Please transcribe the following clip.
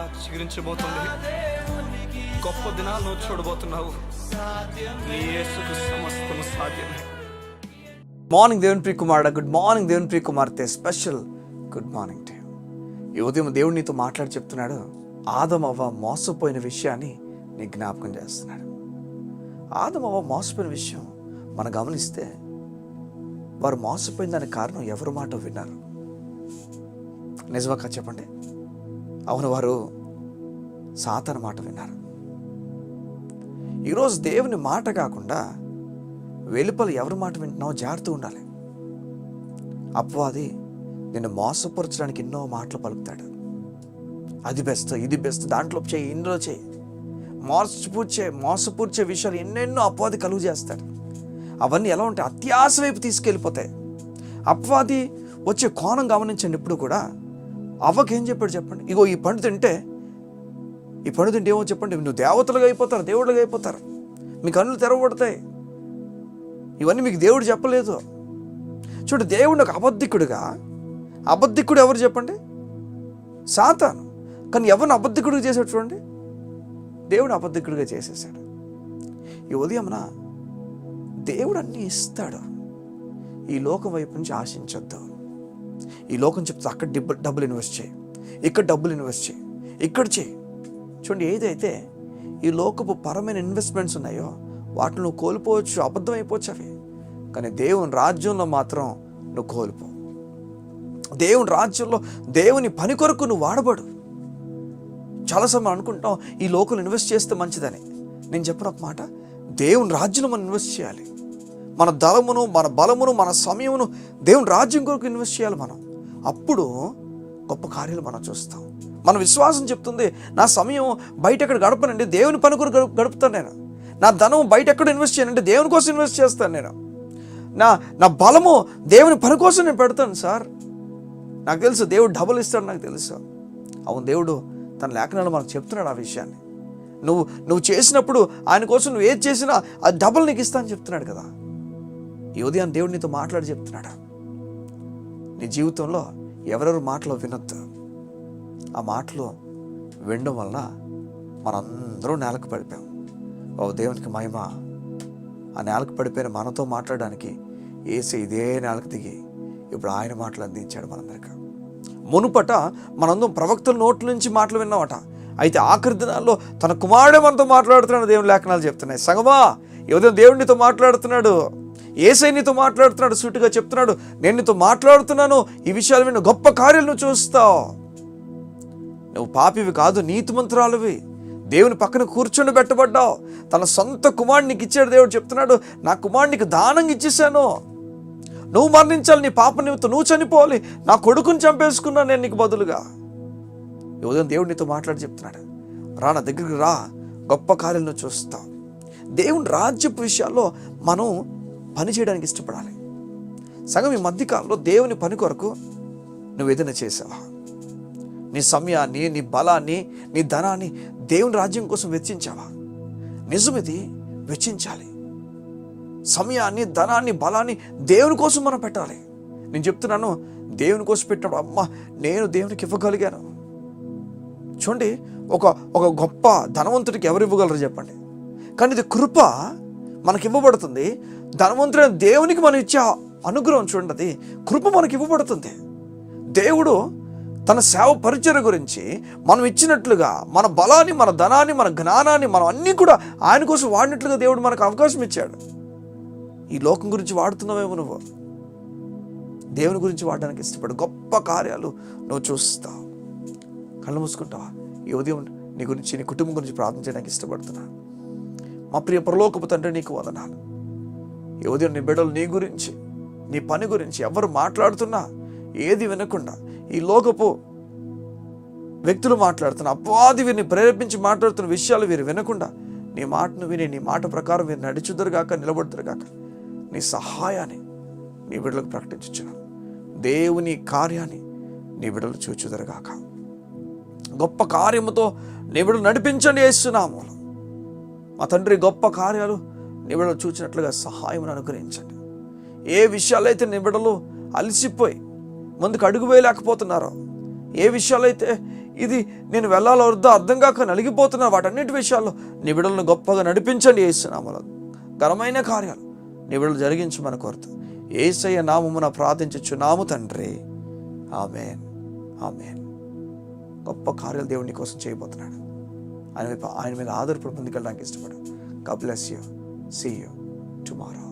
మరలా చిగురించబోతుంది. గొప్ప దినాలను చూడబోతున్నావు. నీ యేసుకు సమస్తము సాధ్యమే. మార్నింగ్ దేవుని ప్రియ కుమారుడా, గుడ్ మార్నింగ్ దేవుని ప్రియ కుమార్తె, special good morning to you. ఈ ఉదయం దేవుడు నీతో మాట్లాడి చెప్తున్నాడు, ఆదం అవ్వ మోసపోయిన విషయాన్ని నీ జ్ఞాపకం చేస్తున్నాడు. ఆదం అవ్వ మోసపోయిన విషయం మనం గమనిస్తే, వారు మోసపోయిన దానికి కారణం ఎవరి మాట విన్నారు? నిజమా చెప్పండి? అవును, వారు సాతాను మాట విన్నారు. ఈరోజు దేవుని మాట కాకుండా వెలుపల ఎవరి మాట వింటున్నావో జాగ్రత్త ఉండాలి. అపవాది నిన్ను మోసపరచడానికి ఎన్నో మాటలు పలుకుతాడు. అది బెస్ట్, ఇది బెస్ట్, దాంట్లో చేయి, ఇందులో చేయి, మోసపూర్చే విషయాలు ఎన్నెన్నో అపవాది కలుగు చేస్తాడు. అవన్నీ ఎలా ఉంటాయి? అత్యాశ వైపు తీసుకెళ్ళిపోతాయి. అపవాది వచ్చే కోణం గమనించండి. ఇప్పుడు కూడా అవ్వకేం చెప్పాడు చెప్పండి? ఇగో ఈ పండు తింటే ఏమో చెప్పండి, నువ్వు దేవతలుగా అయిపోతారు, దేవుళ్ళుగా అయిపోతారు, మీ కన్నులు తెరవబడతాయి. ఇవన్నీ మీకు దేవుడు చెప్పలేదు. చూడు, దేవుడు ఒక అబద్ధికుడు ఎవరు చెప్పండి? సాతాను. కానీ ఎవరిని అబద్ధికుడిగా చేశాడు చూడండి, దేవుడు అబద్ధికుడిగా చేసేసాడు. ఈ ఉదయమున దేవుడు అన్నీ ఇస్తాడు. ఈ లోకం వైపు నుంచి ఆశించొద్దు. ఈ లోకం చెప్తే అక్కడ డబ్బులు ఇన్వెస్ట్ చేయి, ఇక్కడ డబ్బులు ఇన్వెస్ట్ చేయి, ఇక్కడ చేయి. చూడండి, ఏదైతే ఈ లోకపు పరమైన ఇన్వెస్ట్మెంట్స్ ఉన్నాయో వాటిని నువ్వు కోల్పోవచ్చు, అబద్ధం అయిపోవచ్చు అవి. కానీ దేవుని రాజ్యంలో మాత్రం నువ్వు కోల్పో. దేవుని రాజ్యంలో దేవుని పని కొరకు నువ్వు వాడబడు. చాలా సమయం అనుకుంటాం ఈ లోకంలో ఇన్వెస్ట్ చేస్తే మంచిదని. నేను చెప్పిన ఒక మాట, దేవుని రాజ్యంలో మనం ఇన్వెస్ట్ చేయాలి. మన ధనమును, మన బలమును, మన సమయమును దేవుని రాజ్యం కొరకు ఇన్వెస్ట్ చేయాలి మనం. అప్పుడు గొప్ప కార్యాలు మనం చూస్తాం. మన విశ్వాసం చెప్తుంది, నా సమయం బయట ఎక్కడ గడపనండి, దేవుని పని కొరకు గడుపుతాను నేను. నా ధనం బయట ఎక్కడ ఇన్వెస్ట్ చేయనంటే దేవుని కోసం ఇన్వెస్ట్ చేస్తాను నేను. నా బలము దేవుని పని కోసం నేను పెడతాను సార్. నాకు తెలుసు దేవుడు డబుల్ ఇస్తాడు, నాకు తెలుసు. అవును, దేవుడు తన లేఖనాలు మనకు చెప్తున్నాడు ఆ విషయాన్ని. నువ్వు చేసినప్పుడు ఆయన కోసం నువ్వు ఏది చేసినా అది డబుల్ నీకు ఇస్తా అని చెప్తున్నాడు కదా. ఈ ఉదయం దేవుడు నీతో మాట్లాడి చెప్తున్నాడు, నీ జీవితంలో ఎవరెవరు మాటలు వినొద్దు. ఆ మాటలు వినడం వలన మనందరూ నేలకు పడిపోయాం. ఓ దేవునికి మహిమ. ఆ నేలకు పడిపోయిన మనతో మాట్లాడడానికి యేసు ఇదే నేలకు దిగి ఇప్పుడు ఆయన మాటలు అందించాడు మనందరికీ. మునుపట మనందరం ప్రవక్తల నోట్ల నుంచి మాటలు విన్నామట. అయితే ఆఖరి దినాల్లో తన కుమారుడే మనతో మాట్లాడుతున్నాడు. దేవుని లేఖనాలు చెప్తున్నాయి. సంగమా, ఈ ఉదయం దేవుడు నీతో మాట్లాడుతున్నాడు. యేసయ్య నీతో మాట్లాడుతున్నాడు. సూటిగా చెప్తున్నాడు, నేను నీతో మాట్లాడుతున్నాను, ఈ విషయాలు విన్న గొప్ప కార్యాలు నువ్వు చూస్తావు. నువ్వు పాపివి కాదు, నీతిమంతురాలువి. దేవుని పక్కన కూర్చొని పెట్టబడ్డావు. తన సొంత కుమారుడిని నీకు ఇచ్చాడు. దేవుడు చెప్తున్నాడు, నా కుమారుడికి దానంగా ఇచ్చేసాను. నువ్వు మరణించాలి, నీ పాప నిమిత్తం నువ్వు చనిపోవాలి, నా కొడుకుని చంపేసుకున్నా నేను నీకు బదులుగా. ఈ ఉదయం దేవుడు నీతో మాట్లాడి చెప్తున్నాడు, రా, నా దగ్గరికి రా, గొప్ప కార్యాలు నువ్వు చూస్తావు. దేవుని రాజ్యపు విషయాల్లో మనం పని చేయడానికి ఇష్టపడాలి. సగం ఈ మధ్యకాలంలో దేవుని పని కొరకు నువ్వు ఏదైనా చేసావా? నీ సమయాన్ని, నీ బలాన్ని, నీ ధనాన్ని దేవుని రాజ్యం కోసం వెచ్చించావా? నిజమిది, వెచ్చించాలి. సమయాన్ని, ధనాన్ని, బలాన్ని దేవుని కోసం మనం పెట్టాలి. నేను చెప్తున్నాను, దేవుని కోసం పెట్టినప్పుడు అమ్మ నేను దేవునికి ఇవ్వగలిగాను. చూడండి, ఒక గొప్ప ధనవంతుడికి ఎవరు ఇవ్వగలరు చెప్పండి? కానీ ఇది కృప మనకి ఇవ్వబడుతుంది. ధనవంతుడైన దేవునికి మనం ఇచ్చే అనుగ్రహం చూడండి, అది కృప మనకి ఇవ్వబడుతుంది. దేవుడు తన సేవ పరిచర్య గురించి మనం ఇచ్చినట్లుగా మన బలాన్ని, మన ధనాన్ని, మన జ్ఞానాన్ని మనం అన్నీ కూడా ఆయన కోసం వాడినట్లుగా దేవుడు మనకు అవకాశం ఇచ్చాడు. ఈ లోకం గురించి వాడుతున్నావేమో, నువ్వు దేవుని గురించి వాడడానికి ఇష్టపడు. గొప్ప కార్యాలు నువ్వు చూస్తావు. కళ్ళు మూసుకుంటావా? ఈ ఉదయం నీ గురించి, నీ కుటుంబం గురించి ప్రార్థన చేయడానికి ఇష్టపడుతున్నా. మా ప్రియ పరలోకపు తండ్రి, నీకు వందనాలు. ఈ ఉదయం నీ బిడ్డలు నీ గురించి, నీ పని గురించి ఎవరు మాట్లాడుతున్నా ఏది వినకుండా, ఈ లోకపు వ్యక్తులు మాట్లాడుతున్న అపవాది వీరిని ప్రేరేపించి మాట్లాడుతున్న విషయాలు వీరు వినకుండా నీ మాటను విని, నీ మాట ప్రకారం వీరు నడుచుదురుగాక, నిలబడుతురుగాక. నీ సహాయాన్ని నీ బిడ్డలకు ప్రకటించుచున్నాను. దేవుని కార్యాన్ని నీ బిడ్డలు చూచుదురుగాక. గొప్ప కార్యముతో నీ బిడ్డలు నడిపించండి యేసునామములో. మా తండ్రి, గొప్ప కార్యాలు నీ బిడ్డలు చూచినట్లుగా సహాయం అనుగ్రహించండి. ఏ విషయాలైతే నీ బిడ్డలు అలసిపోయి ముందుకు అడుగు వేయలేకపోతున్నారో, ఏ విషయాలైతే ఇది నేను వెళ్ళాలో వద్దో అర్థం కాక నలిగిపోతున్నాను. వాటన్నిటి విషయాల్లో నీ బిడ్డలను గొప్పగా నడిపించండి యేసునామములో. ఘనమైన కార్యాలు నీ బిడ్డలు జరిగించమని కోరుతూ యేసయ్య నామమున ప్రార్థించుచున్నాము తండ్రి. ఆమేన్, ఆమేన్. గొప్ప కార్యాలు దేవుడు నీ కోసం చేయబోతున్నాడు. ఆయన మీద ఆధారపడి ముందుకెళ్ళడానికి ఇష్టపడు. God bless you. See you tomorrow.